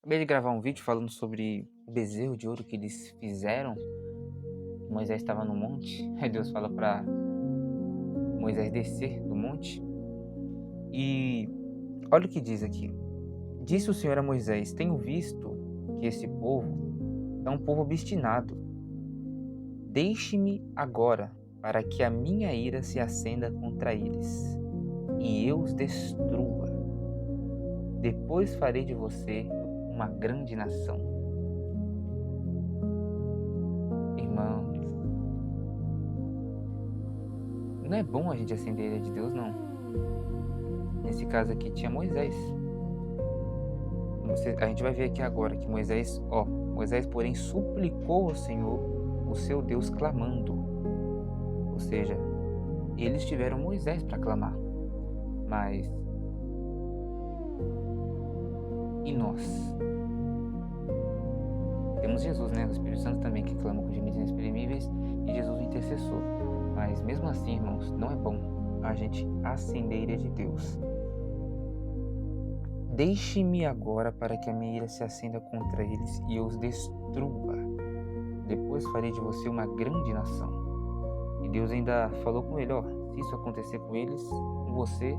Acabei de gravar um vídeo falando sobre o bezerro de ouro que eles fizeram. Moisés estava no monte, aí Deus fala para Moisés descer do monte. E olha o que diz aqui. Disse o Senhor a Moisés: Tenho visto que esse povo é um povo obstinado. Deixe-me agora, para que a minha ira se acenda contra eles, e eu os destrua. Depois farei de você uma grande nação. Irmãos, não é bom a gente acender a ira de Deus, não. Nesse caso aqui tinha Moisés. A gente vai ver aqui agora que Moisés, porém suplicou ao Senhor, o seu Deus, clamando. Ou seja, eles tiveram Moisés para clamar. Mas e nós? Temos Jesus, né? O Espírito Santo também, que clama com gemidos inexprimíveis, e Jesus o intercessor. Mas mesmo assim, irmãos, não é bom a gente acender a ira de Deus. Deixe-me agora para que a minha ira se acenda contra eles e eu os destrua. Depois farei de você uma grande nação. E Deus ainda falou com ele, se isso acontecer com eles, com você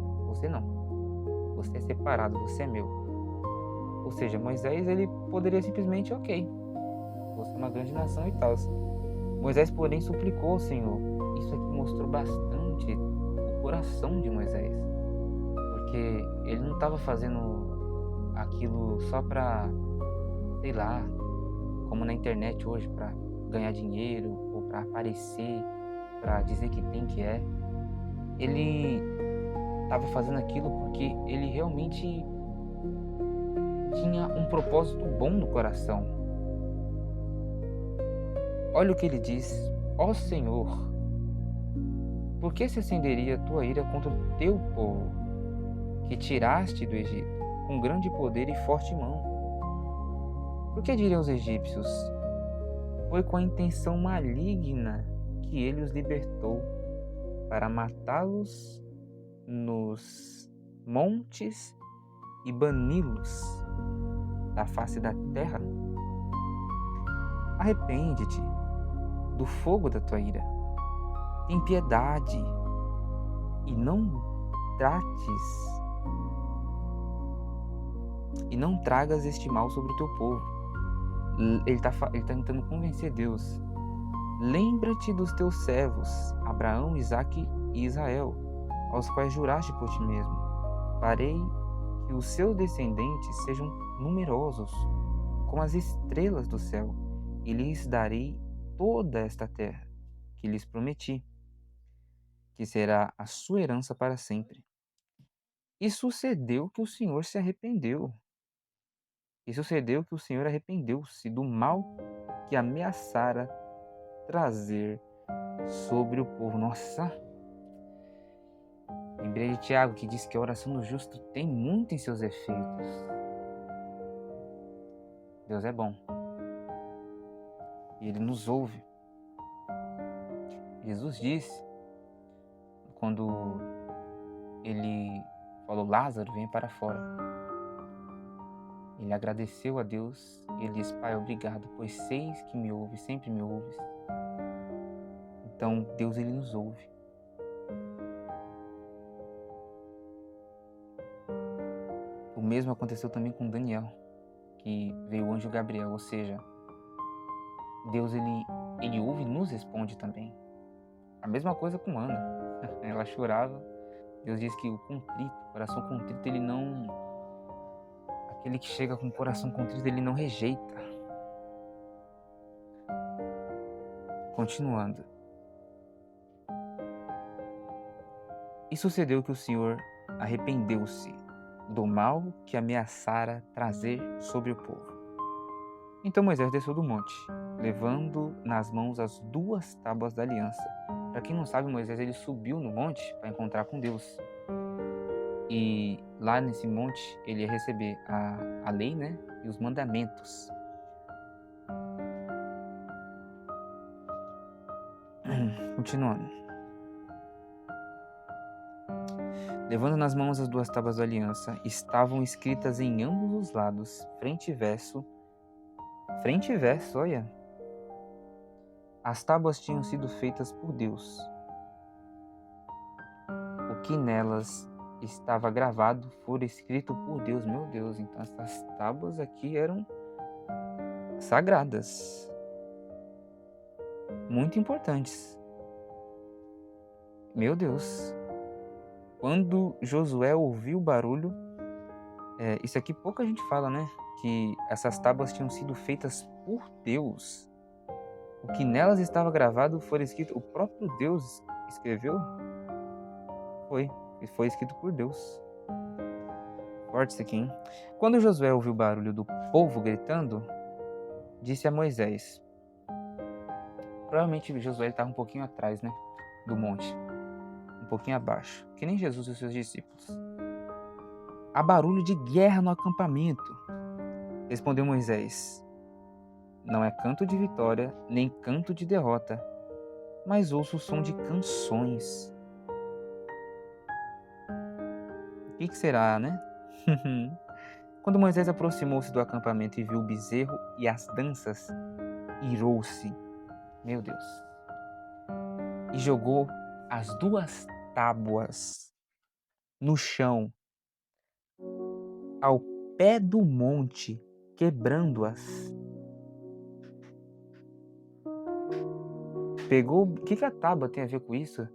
não. Você é separado, você é meu. Ou seja, Moisés, ele poderia simplesmente, você é uma grande nação e tal. Moisés, porém, suplicou ao Senhor. Isso aqui mostrou bastante o coração de Moisés. Porque ele não estava fazendo aquilo só para, sei lá, como na internet hoje, para ganhar dinheiro ou para aparecer, para dizer que tem que é. Ele estava fazendo aquilo porque ele realmente tinha um propósito bom no coração. Olha o que ele diz: Ó Senhor, por que se acenderia a tua ira contra o teu povo, que tiraste do Egito, com grande poder e forte mão? Por que diriam os egípcios: foi com a intenção maligna que ele os libertou, para matá-los nos montes e bani-los da face da terra? Arrepende-te do fogo da tua ira. Tem piedade e não tragas este mal sobre o teu povo. Ele tá tentando convencer Deus. Lembra-te dos teus servos, Abraão, Isaque e Israel, aos quais juraste por ti mesmo. Farei que os seus descendentes sejam numerosos, como as estrelas do céu, e lhes darei toda esta terra que lhes prometi, que será a sua herança para sempre. E sucedeu que o Senhor se arrependeu. E sucedeu que o Senhor arrependeu-se do mal que ameaçara trazer sobre o povo. Nossa! Lembrei de Tiago, que diz que a oração do justo tem muito em seus efeitos. Deus é bom. E Ele nos ouve. Jesus disse, quando Ele falou: Lázaro, vem para fora. Ele agradeceu a Deus e ele disse: Pai, obrigado, pois seis que me ouves, sempre me ouves. Então, Deus, ele nos ouve. O mesmo aconteceu também com Daniel, que veio o anjo Gabriel, ou seja, Deus, ele ouve e nos responde também. A mesma coisa com Ana. Ela chorava. Deus diz que o coração contrito, ele não... Aquele que chega com o coração contrito, ele não rejeita. Continuando. E sucedeu que o Senhor arrependeu-se do mal que ameaçara trazer sobre o povo. Então Moisés desceu do monte, levando nas mãos as duas tábuas da aliança. Para quem não sabe, Moisés, ele subiu no monte para encontrar com Deus. E lá nesse monte ele ia receber a lei, né, e os mandamentos. Continuando. Levando nas mãos as 2 tábuas da aliança, estavam escritas em ambos os lados, frente e verso, olha. As tábuas tinham sido feitas por Deus. O que nelas estava gravado fora escrito por Deus. Meu Deus, então essas tábuas aqui eram sagradas, muito importantes. Meu Deus. Quando Josué ouviu o barulho, isso aqui pouca gente fala, né? Que essas tábuas tinham sido feitas por Deus. O que nelas estava gravado foi escrito, o próprio Deus escreveu? Foi escrito por Deus. Forte isso aqui, hein? Quando Josué ouviu o barulho do povo gritando, disse a Moisés. Provavelmente Josué estava um pouquinho atrás, né? Do monte. Um pouquinho abaixo. Que nem Jesus e os seus discípulos. Há barulho de guerra no acampamento. Respondeu Moisés. Não é canto de vitória, nem canto de derrota, mas ouço o som de canções. O que será, né? Quando Moisés aproximou-se do acampamento e viu o bezerro e as danças, irou-se, meu Deus, e jogou as 2 tábuas no chão, ao pé do monte, quebrando-as. O que a tábua tem a ver com isso?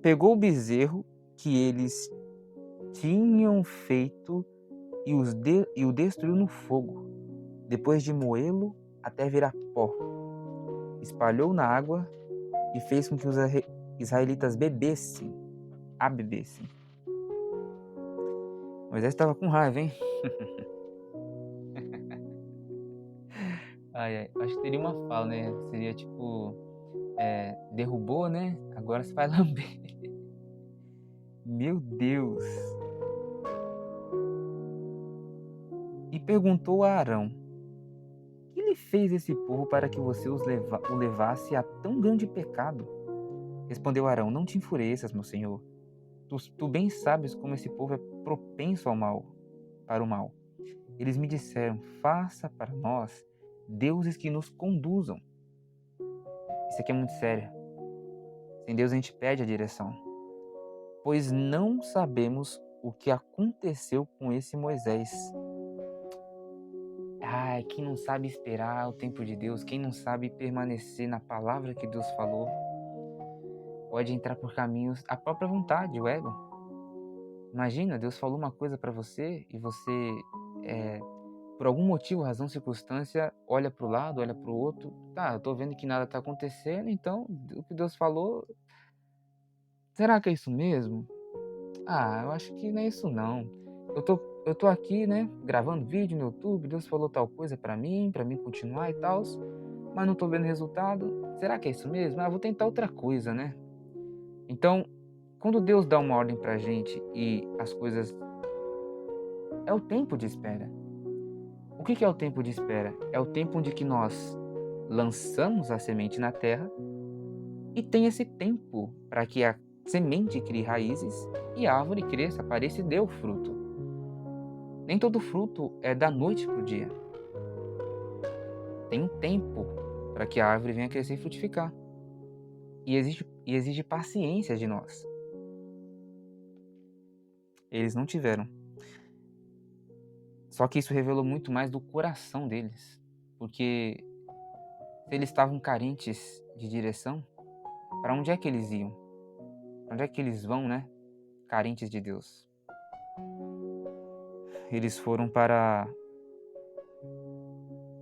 Pegou o bezerro que eles tinham feito e o destruiu no fogo, depois de moê-lo até virar pó. Espalhou na água e fez com que os israelitas bebessem. Moisés estava com raiva, hein? Acho que teria uma fala, né? Seria tipo, derrubou, né? Agora você vai lamber. Meu Deus! E perguntou a Arão, que lhe fez esse povo para que você o levasse a tão grande pecado? Respondeu Arão, não te enfureças, meu senhor. Tu bem sabes como esse povo é propenso para o mal. Eles me disseram, faça para nós deuses que nos conduzam. Isso aqui é muito sério. Sem Deus a gente perde a direção. Pois não sabemos o que aconteceu com esse Moisés. Quem não sabe esperar o tempo de Deus, quem não sabe permanecer na palavra que Deus falou, pode entrar por caminhos, a própria vontade, o ego. Imagina, Deus falou uma coisa para você e você, por algum motivo, razão, circunstância, olha para o lado, olha para o outro. Eu tô vendo que nada tá acontecendo, então o que Deus falou, será que é isso mesmo? Eu acho que não é isso não. Eu tô aqui, né, gravando vídeo no YouTube, Deus falou tal coisa pra mim continuar e tal, mas não tô vendo resultado. Será que é isso mesmo? Vou tentar outra coisa, né? Então, quando Deus dá uma ordem pra gente e as coisas... É o tempo de espera. O que é o tempo de espera? É o tempo onde que nós lançamos a semente na terra e tem esse tempo para que a semente crie raízes e a árvore cresça, apareça e dê o fruto. Nem todo fruto é da noite para o dia. Tem um tempo para que a árvore venha crescer e frutificar. E exige paciência de nós. Eles não tiveram. Só que isso revelou muito mais do coração deles. Porque se eles estavam carentes de direção, para onde é que eles iam? Para onde é que eles vão, né? Carentes de Deus. Eles foram para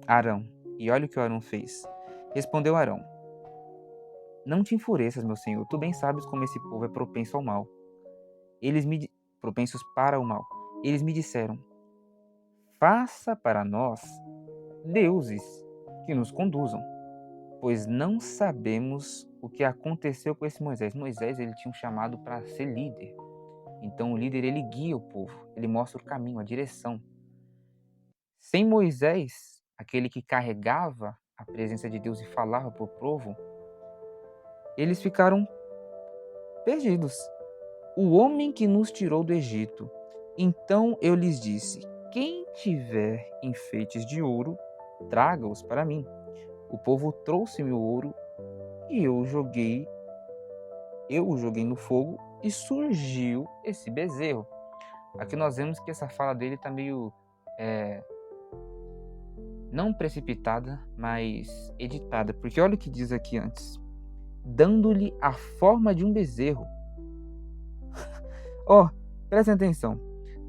Arão. E olha o que o Arão fez. Respondeu Arão: não te enfureças, meu senhor. Tu bem sabes como esse povo é propenso ao mal. Propensos para o mal. Eles me disseram: faça para nós deuses que nos conduzam, pois não sabemos o que aconteceu com esse Moisés. Moisés, ele tinha um chamado para ser líder. Então o líder, ele guia o povo, ele mostra o caminho, a direção. Sem Moisés, aquele que carregava a presença de Deus e falava para o povo, eles ficaram perdidos. o homem que nos tirou do Egito. Então eu lhes disse: quem tiver enfeites de ouro, traga-os para mim. O povo trouxe-me o ouro e eu o joguei no fogo e surgiu esse bezerro. Aqui nós vemos que essa fala dele está meio não precipitada, mas editada, porque olha o que diz aqui antes: dando-lhe a forma de um bezerro. Prestem atenção.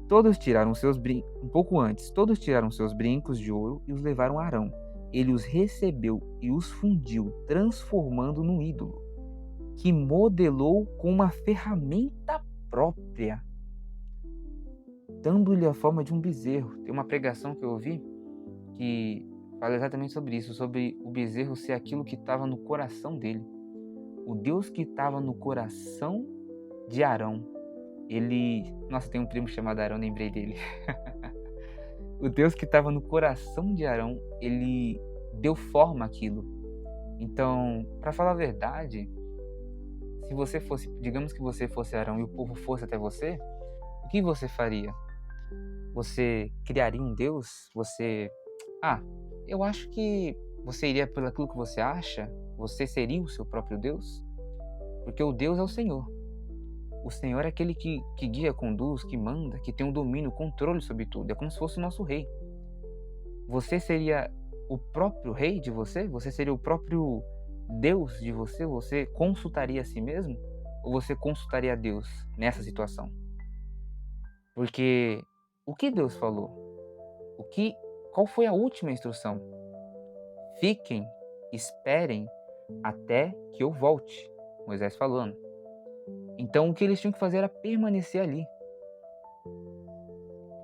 Todos tiraram seus brincos, um pouco antes, todos tiraram seus brincos de ouro e os levaram a Arão. Ele os recebeu e os fundiu, transformando num ídolo, que modelou com uma ferramenta própria, dando-lhe a forma de um bezerro. Tem uma pregação que eu ouvi que fala exatamente sobre isso, sobre o bezerro ser aquilo que estava no coração dele. O Deus que estava no coração de Arão. Nossa, tem um primo chamado Arão, lembrei dele. O Deus que estava no coração de Arão, ele deu forma àquilo. Então, para falar a verdade, se você fosse, digamos que você fosse Arão e o povo fosse até você, o que você faria? Você criaria um Deus? Eu acho que você iria pelo aquilo que você acha? Você seria o seu próprio Deus? Porque o Deus é o Senhor. O Senhor é aquele que guia, conduz, que manda, que tem um domínio, controle sobre tudo. É como se fosse o nosso rei. Você seria o próprio rei de você? Você seria o próprio Deus de você? Você consultaria a si mesmo? Ou você consultaria a Deus nessa situação? Porque o que Deus falou? Qual foi a última instrução? Fiquem, esperem até que eu volte. Moisés falando. Então o que eles tinham que fazer era permanecer ali.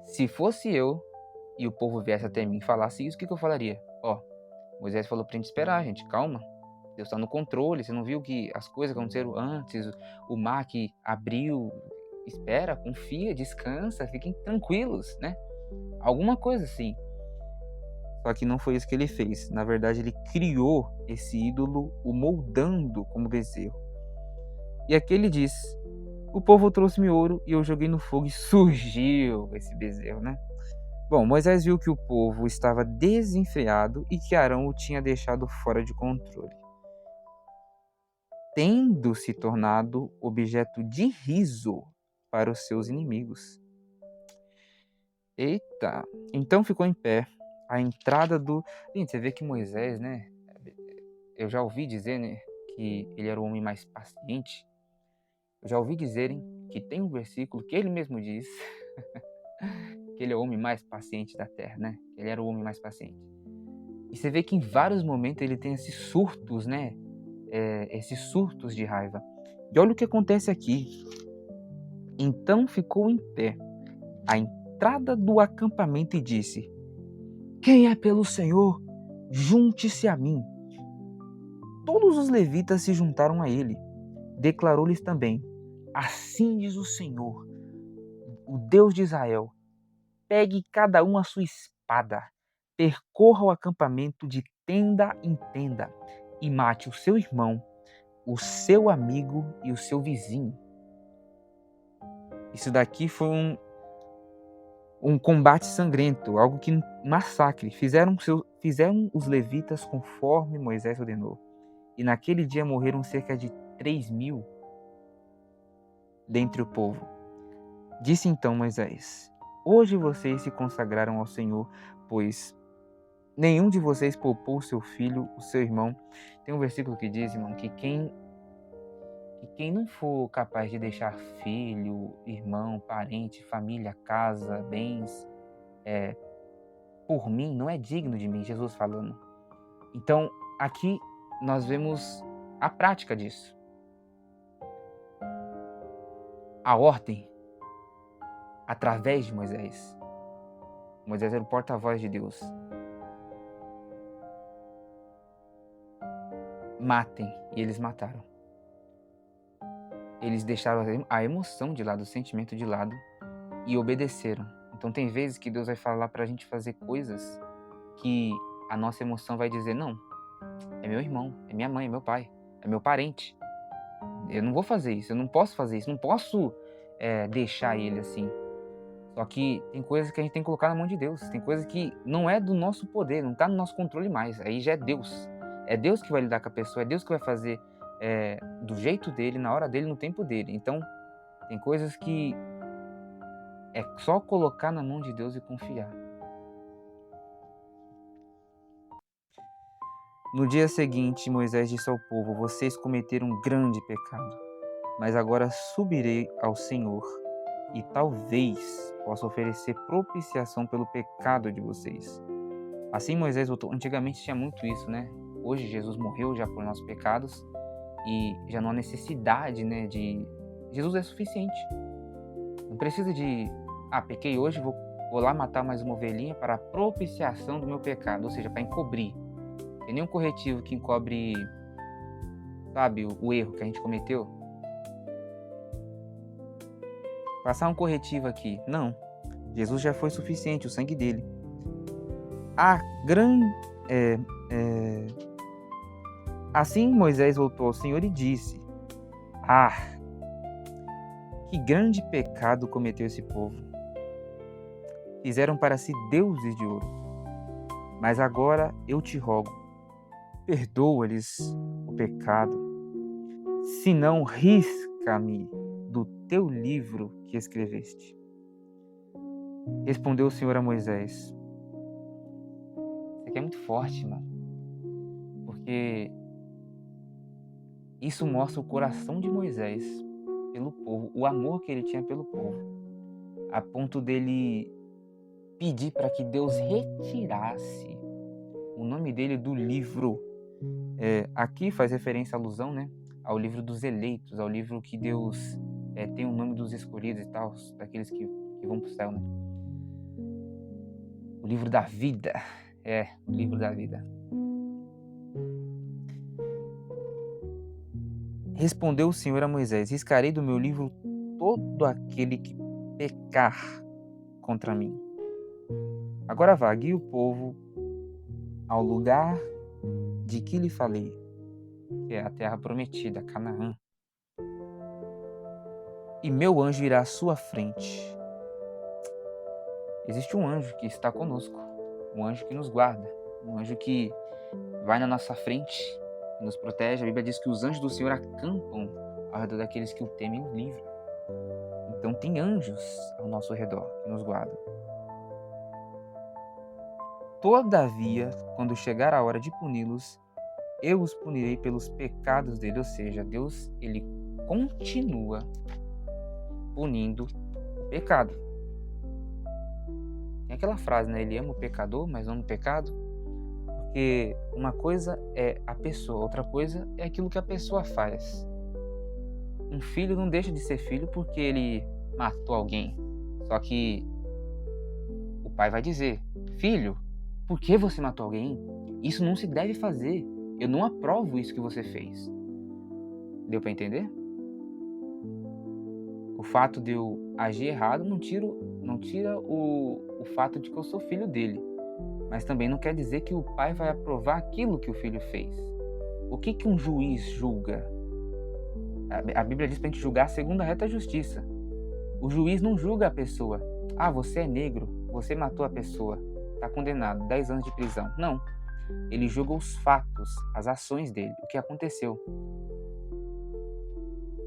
Se fosse eu e o povo viesse até mim e falasse isso, o que eu falaria? Moisés falou pra gente esperar, gente, calma. Deus está no controle, você não viu que as coisas aconteceram antes, o mar que abriu, espera, confia, descansa, fiquem tranquilos, né? Alguma coisa assim. Só que não foi isso que ele fez. Na verdade, ele criou esse ídolo, o moldando como bezerro. E aqui ele diz: o povo trouxe-me ouro e eu joguei no fogo e surgiu esse bezerro, né? Bom, Moisés viu que o povo estava desenfreado e que Arão o tinha deixado fora de controle, tendo se tornado objeto de riso para os seus inimigos. Eita! Então ficou em pé a entrada do... Gente, você vê que Moisés, né? Eu já ouvi dizer, né, que ele era o homem mais paciente. Eu já ouvi dizerem que tem um versículo que ele mesmo diz que ele é o homem mais paciente da terra, né? Ele era o homem mais paciente. E você vê que em vários momentos ele tem esses surtos, né? Esses surtos de raiva. E olha o que acontece aqui. Então ficou em pé à entrada do acampamento e disse: quem é pelo Senhor, junte-se a mim. Todos os levitas se juntaram a ele. Declarou-lhes também: assim diz o Senhor, o Deus de Israel: pegue cada um a sua espada, percorra o acampamento de tenda em tenda e mate o seu irmão, o seu amigo e o seu vizinho. Isso daqui foi um combate sangrento, algo que um massacre. Fizeram os levitas conforme Moisés ordenou. E naquele dia morreram cerca de 3.000 dentre o povo. Disse então Moisés: hoje vocês se consagraram ao Senhor, pois nenhum de vocês poupou o seu filho, o seu irmão. Tem um versículo que diz, irmão, que quem não for capaz de deixar filho, irmão, parente, família, casa, bens, por mim, não é digno de mim, Jesus falando. Então, aqui nós vemos a prática disso. A ordem, através de Moisés. Moisés era o porta-voz de Deus. Matem, e eles mataram. Eles deixaram a emoção de lado, o sentimento de lado e obedeceram. Então tem vezes que Deus vai falar pra gente fazer coisas que a nossa emoção vai dizer: não, é meu irmão, é minha mãe, é meu pai, é meu parente. Eu não vou fazer isso, eu não posso fazer isso, não posso deixar ele assim. Só que tem coisas que a gente tem que colocar na mão de Deus. Tem coisas que não é do nosso poder, não está no nosso controle mais. Aí já é Deus. É Deus que vai lidar com a pessoa, é Deus que vai fazer do jeito dele, na hora dele, no tempo dele. Então, tem coisas que é só colocar na mão de Deus e confiar. No dia seguinte, Moisés disse ao povo: vocês cometeram um grande pecado, mas agora subirei ao Senhor e talvez possa oferecer propiciação pelo pecado de vocês. Assim Moisés voltou. Antigamente tinha muito isso, né? Hoje Jesus morreu já por nossos pecados e já não há necessidade, né, de... Jesus é suficiente. Não precisa de... pequei hoje, vou lá matar mais uma ovelhinha para a propiciação do meu pecado, ou seja, para encobrir. Tem nenhum corretivo que encobre, sabe, o erro que a gente cometeu. Passar um corretivo aqui. Não. Jesus já foi suficiente, o sangue dele. Assim Moisés voltou ao Senhor e disse: que grande pecado cometeu esse povo. Fizeram para si deuses de ouro. Mas agora eu te rogo, perdoa-lhes o pecado, senão risca-me do teu livro que escreveste. Respondeu o Senhor a Moisés. Isso aqui é muito forte, mano. Porque isso mostra o coração de Moisés pelo povo, o amor que ele tinha pelo povo, a ponto dele pedir para que Deus retirasse o nome dele do livro. Aqui faz referência, alusão, né, ao livro dos eleitos, ao livro que Deus tem o nome dos escolhidos e tal, daqueles que vão para o céu, né? O livro da vida. O livro da vida. Respondeu o Senhor a Moisés: riscarei do meu livro todo aquele que pecar contra mim. Agora vá, guie o povo ao lugar de que lhe falei, que é a terra prometida, Canaã. E meu anjo irá à sua frente. Existe um anjo que está conosco, um anjo que nos guarda, um anjo que vai na nossa frente e nos protege. A Bíblia diz que os anjos do Senhor acampam ao redor daqueles que o temem e o livram. Então tem anjos ao nosso redor que nos guardam. Todavia, quando chegar a hora de puni-los, eu os punirei pelos pecados dele. Ou seja, Deus, ele continua punindo o pecado. Tem aquela frase, né? Ele ama o pecador, mas não o pecado. Porque uma coisa é a pessoa, outra coisa é aquilo que a pessoa faz. Um filho não deixa de ser filho porque ele matou alguém. Só que o pai vai dizer: filho, por que você matou alguém? Isso não se deve fazer. Eu não aprovo isso que você fez. Deu para entender? O fato de eu agir errado não tira o fato de que eu sou filho dele. Mas também não quer dizer que o pai vai aprovar aquilo que o filho fez. O que um juiz julga? A Bíblia diz para a gente julgar segundo a reta justiça. O juiz não julga a pessoa. Você é negro, você matou a pessoa, está condenado, 10 anos de prisão. Não. Ele julga os fatos, as ações dele, o que aconteceu.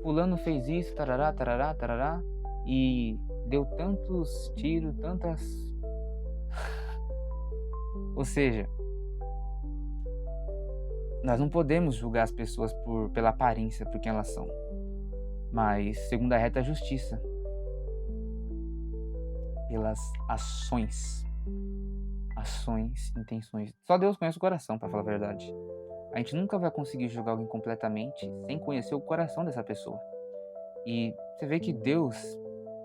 Fulano fez isso, tarará, tarará, tarará, e deu tantos tiros, tantas... Ou seja, nós não podemos julgar as pessoas pela aparência, por quem elas são, mas segundo a reta justiça, pelas ações, intenções. Só Deus conhece o coração, para falar a verdade. A gente nunca vai conseguir julgar alguém completamente sem conhecer o coração dessa pessoa. E você vê que Deus,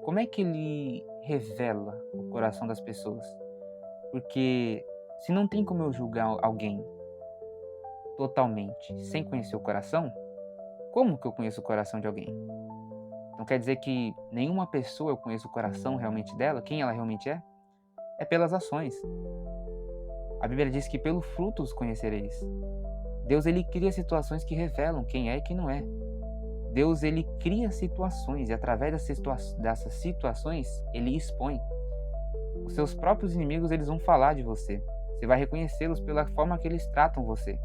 como é que ele revela o coração das pessoas? Porque se não tem como eu julgar alguém totalmente sem conhecer o coração, como que eu conheço o coração de alguém? Então quer dizer que nenhuma pessoa eu conheço o coração realmente dela, quem ela realmente é? É pelas ações. A Bíblia diz que pelo fruto os conhecereis. Deus, ele cria situações que revelam quem é e quem não é. Deus, ele cria situações e através dessas situações, ele expõe. Os seus próprios inimigos, eles vão falar de você. Você vai reconhecê-los pela forma que eles tratam você.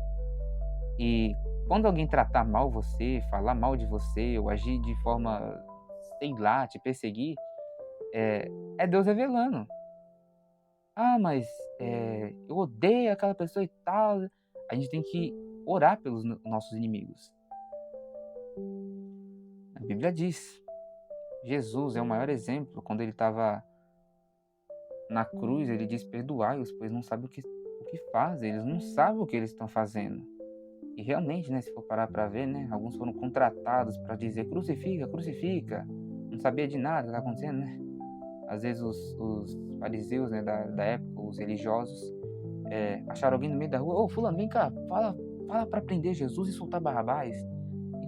E quando alguém tratar mal você, falar mal de você ou agir de forma, sei lá, te perseguir, é Deus revelando. Ah, mas eu odeio aquela pessoa e tal. A gente tem que orar pelos nossos inimigos. A Bíblia diz, Jesus é o maior exemplo. Quando ele estava na cruz, ele diz: perdoai-os, pois não sabem o que fazem. Eles não sabem o que eles estão fazendo. E realmente, né, se for parar para ver, né, alguns foram contratados para dizer: crucifica, crucifica. Não sabia de nada o que está acontecendo, né? Às vezes os fariseus, né, da época, os religiosos, acharam alguém no meio da rua: ô, fulano, vem cá, fala para prender Jesus e soltar Barrabás.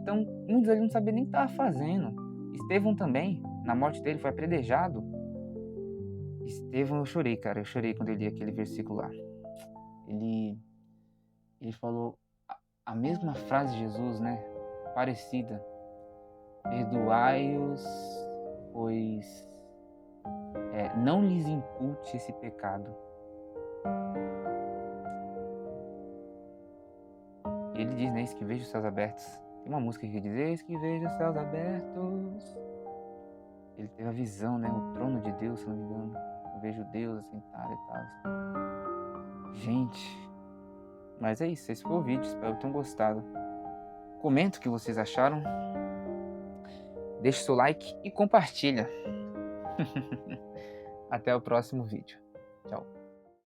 Então, muitos ali não sabiam nem o que estava fazendo. Estevão também, na morte dele, foi apedrejado. Estevão, eu chorei, cara. Eu chorei quando eu li aquele versículo lá. Ele falou a mesma frase de Jesus, né? Parecida. Perdoai-os, pois não lhes impute esse pecado. E ele diz, né? Eis que vejo os céus abertos. Tem uma música que diz: eis que vejo os céus abertos. Ele teve a visão, né? O trono de Deus, se não me engano. Eu vejo Deus assentado e tal. Gente, mas é isso. Esse foi o vídeo. Espero que tenham gostado. Comenta o que vocês acharam. Deixe seu like e compartilha. Até o próximo vídeo.